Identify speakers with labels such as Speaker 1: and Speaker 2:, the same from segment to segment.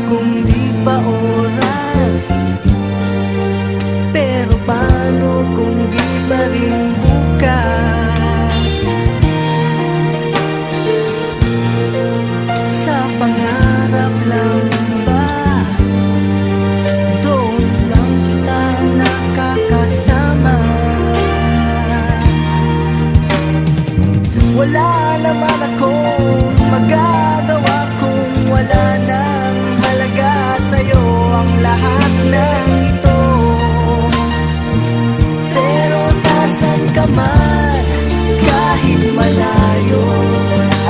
Speaker 1: kung di pa oras? Pero paano kung di pa rin bukas? Sa pangarap lang ba, doon lang kita nakakasama? Wala naman akong magagawa kung wala nang halaga sa'yo ang lahat ng ito. Pero nasan ka man, kahit malayo,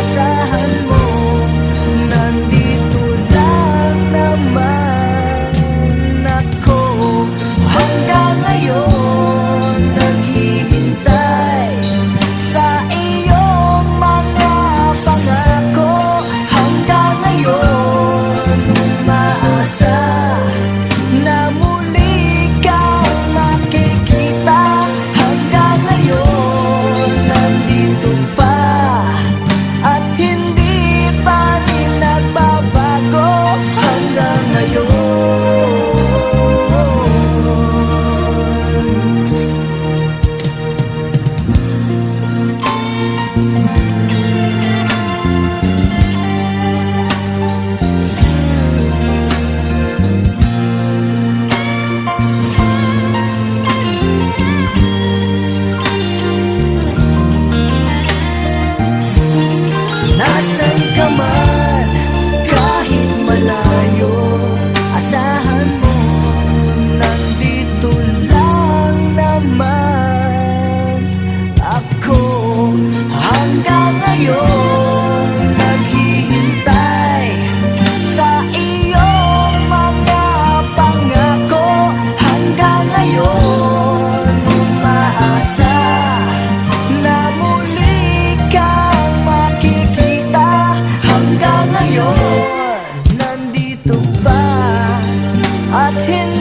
Speaker 1: asahan mo, nandito lang naman ako. Hanggang ngayon, naghihintay sa iyong mga pangako. Hanggang ngayon, umaasa na muli kang makikita. Hanggang ngayon, nandito pa at hindi pa rin nagbabago. Hanggang ngayon. Nasaan ka man, kahit malayo, asahan mo, nandito lang naman ako. Hanggang ngayon, naghihintay sa iyong mga pangako. Hanggang ngayon, umaasa na muli kang makikita. Hanggang ngayon, nandito ba at hindi